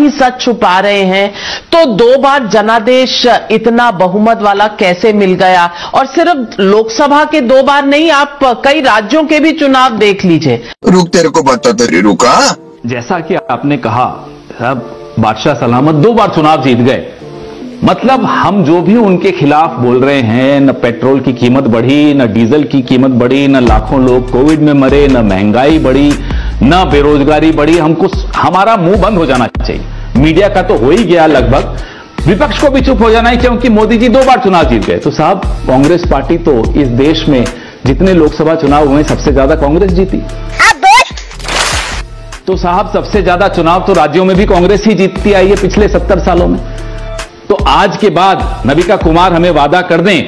ही सच छुपा रहे हैं तो 2 बार जनादेश इतना बहुमत वाला कैसे मिल गया? और सिर्फ लोकसभा के 2 बार नहीं, आप कई राज्यों के भी चुनाव देख लीजिए। रुक, तेरे को बताते रे, रुका। जैसा कि आपने कहा, साहब बादशाह सलामत 2 बार चुनाव जीत गए। मतलब हम जो भी उनके खिलाफ बोल रहे हैं, न पेट्रोल की कीमत बढ़ी, न डीजल की कीमत बढ़ी, न लाखों लोग कोविड में मरे, न महंगाई बढ़ी, न बेरोजगारी बढ़ी, हमको हमारा मुंह बंद हो जाना चाहिए। मीडिया का तो हो ही गया लगभग, विपक्ष को भी चुप हो जाना है क्योंकि मोदी जी 2 बार चुनाव जीत गए। तो साहब कांग्रेस पार्टी तो इस देश में जितने लोकसभा चुनाव हुए सबसे ज्यादा कांग्रेस जीती। तो साहब सबसे ज्यादा चुनाव तो राज्यों में भी कांग्रेस ही जीतती आई है पिछले 70 सालों में। तो आज के बाद नविका कुमार हमें वादा कर दें,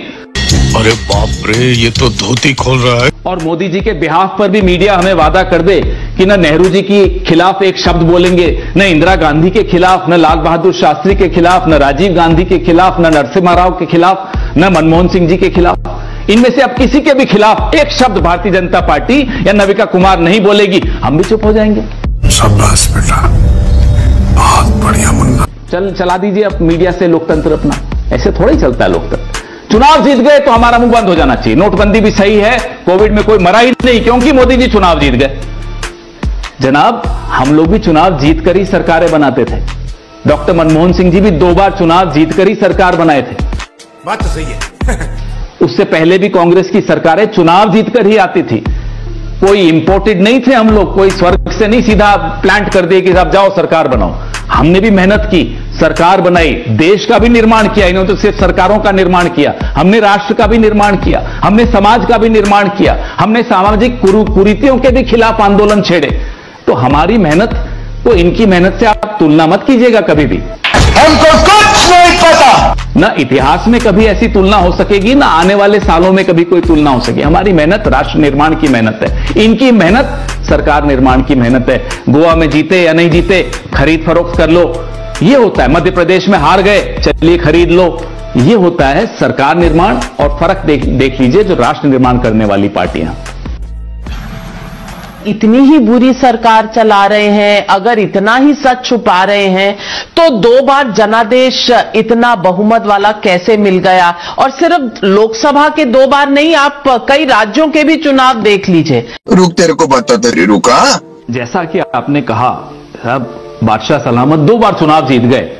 अरे बाप रे, ये तो धोती खोल रहा है। और मोदी जी के बिहाफ पर भी मीडिया हमें वादा कर दे कि न नेहरू जी के खिलाफ एक शब्द बोलेंगे, न इंदिरा गांधी के खिलाफ, न लाल बहादुर शास्त्री के खिलाफ, न राजीव गांधी के खिलाफ, न नरसिम्हा राव के खिलाफ, न मनमोहन सिंह जी के खिलाफ। इनमें से अब किसी के भी खिलाफ एक शब्द भारतीय जनता पार्टी या नविका कुमार नहीं बोलेगी, हम भी चुप हो जाएंगे। शाबाश बेटा, बहुत बढ़िया मुन्ना। चला दीजिए अब मीडिया से लोकतंत्र अपना, ऐसे थोड़ा ही चलता है लोकतंत्र। चुनाव जीत गए तो हमारा मुंह बंद हो जाना चाहिए। नोटबंदी भी सही है, कोविड में कोई मरा ही नहीं क्योंकि मोदी जी चुनाव जीत गए। जनाब हम लोग भी चुनाव जीतकर ही सरकारें बनाते थे। डॉक्टर मनमोहन सिंह जी भी 2 बार चुनाव जीतकर ही सरकार बनाए थे। बात तो सही है। उससे पहले भी कांग्रेस की सरकारें चुनाव जीतकर ही आती थी। कोई इंपोर्टेड नहीं थे हम लोग, कोई स्वर्ग से नहीं सीधा प्लांट कर दिए कि आप जाओ सरकार बनाओ। हमने भी मेहनत की, सरकार बनाई, देश का भी निर्माण किया। इन्होंने तो सिर्फ सरकारों का निर्माण किया, हमने राष्ट्र का भी निर्माण किया, हमने समाज का भी निर्माण किया, हमने सामाजिक कुरीतियों के भी खिलाफ आंदोलन छेड़े। तो हमारी मेहनत को इनकी मेहनत से आप तुलना मत कीजिएगा कभी भी। हमको कुछ नहीं पता। न इतिहास में कभी ऐसी तुलना हो सकेगी, न आने वाले सालों में कभी कोई तुलना हो सकेगी। हमारी मेहनत राष्ट्र निर्माण की मेहनत है, इनकी मेहनत सरकार निर्माण की मेहनत है। गोवा में जीते या नहीं जीते, खरीद फरोख्त कर लो, ये होता है। मध्य प्रदेश में हार गए, चलिए खरीद लो, ये होता है सरकार निर्माण। और फर्क देख लीजिए जो राष्ट्र निर्माण करने वाली पार्टियां। इतनी ही बुरी सरकार चला रहे हैं, अगर इतना ही सच छुपा रहे हैं तो 2 बार जनादेश इतना बहुमत वाला कैसे मिल गया? और सिर्फ लोकसभा के 2 बार नहीं, आप कई राज्यों के भी चुनाव देख लीजिए। रुक, तेरे को बताते रे, रुका। जैसा कि आपने कहा, साहब बादशाह सलामत 2 बार चुनाव जीत गए।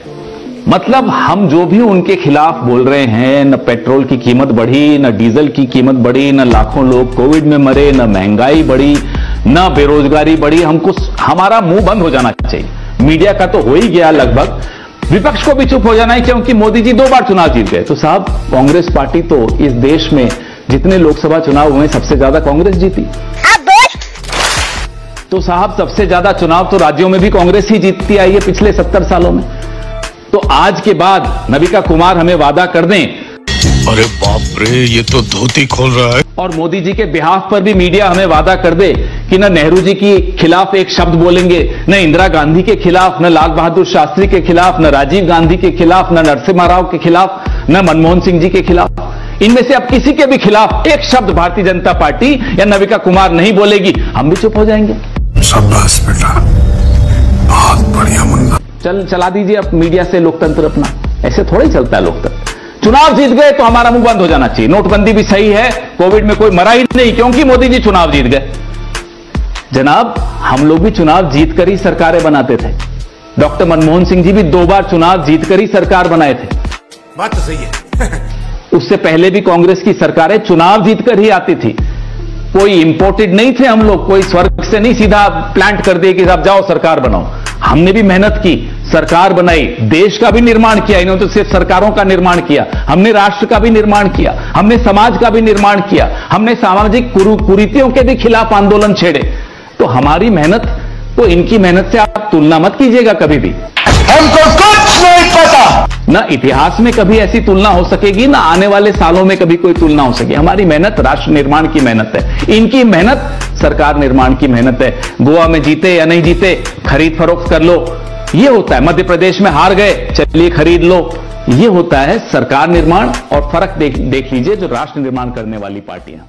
मतलब हम जो भी उनके खिलाफ बोल रहे हैं, न पेट्रोल की कीमत बढ़ी, न डीजल की कीमत बढ़ी, न लाखों लोग कोविड में मरे, न महंगाई बढ़ी, न बेरोजगारी बढ़ी, हमको हमारा मुंह बंद हो जाना चाहिए। मीडिया का तो हो ही गया लगभग, विपक्ष को भी चुप हो जाना है क्योंकि मोदी जी 2 बार चुनाव जीत गए। तो साहब कांग्रेस पार्टी तो इस देश में जितने लोकसभा चुनाव हुए सबसे ज्यादा कांग्रेस जीती। तो साहब सबसे ज्यादा चुनाव तो राज्यों में भी कांग्रेस ही जीतती आई है पिछले 70 सालों में। तो आज के बाद नविका कुमार हमें वादा कर दें, अरे बाप रे, ये तो धोती खोल रहा है। और मोदी जी के बिहाफ पर भी मीडिया हमें वादा कर दे कि न नेहरू जी के खिलाफ एक शब्द बोलेंगे, न इंदिरा गांधी के खिलाफ, न लाल बहादुर शास्त्री के खिलाफ, न राजीव गांधी के खिलाफ, न नरसिम्हा राव के खिलाफ, न मनमोहन सिंह जी के खिलाफ। इनमें से अब किसी के भी खिलाफ एक शब्द भारतीय जनता पार्टी या नविका कुमार नहीं बोलेगी, हम भी चुप हो जाएंगे। शाबाश बेटा, बहुत बढ़िया मुन्ना। चला दीजिए अब मीडिया से लोकतंत्र अपना, ऐसे थोड़ा ही चलता है लोकतंत्र। चुनाव जीत गए तो हमारा मुंह बंद हो जाना चाहिए। नोटबंदी भी सही है, कोविड में कोई मरा ही नहीं क्योंकि मोदी जी चुनाव जीत गए। जनाब हम लोग भी चुनाव जीतकर ही सरकारें बनाते थे। डॉक्टर मनमोहन सिंह जी भी 2 बार चुनाव जीतकर ही सरकार बनाए थे। बात तो सही है। उससे पहले भी कांग्रेस की सरकारें चुनाव जीतकर ही आती थी। कोई इंपोर्टेड नहीं थे हम लोग, कोई स्वर्ग से नहीं सीधा प्लांट कर दिए कि आप जाओ सरकार बनाओ। हमने भी मेहनत की, सरकार बनाई, देश का भी निर्माण किया। इन्होंने तो सिर्फ सरकारों का निर्माण किया, हमने राष्ट्र का भी निर्माण किया, हमने समाज का भी निर्माण किया, हमने सामाजिक कुरीतियों के भी खिलाफ आंदोलन छेड़े। तो हमारी मेहनत को इनकी मेहनत से आप तुलना मत कीजिएगा कभी भी। हमको कुछ नहीं पता। न इतिहास में कभी ऐसी तुलना हो सकेगी, न आने वाले सालों में कभी कोई तुलना हो सकेगी। हमारी मेहनत राष्ट्र निर्माण की मेहनत है, इनकी मेहनत सरकार निर्माण की मेहनत है। गोवा में जीते या नहीं जीते, खरीद फरोख्त कर लो, ये होता है। मध्य प्रदेश में हार गए, चलिए खरीद लो, ये होता है सरकार निर्माण। और फर्क देख लीजिए जो राष्ट्र निर्माण करने वाली पार्टियां।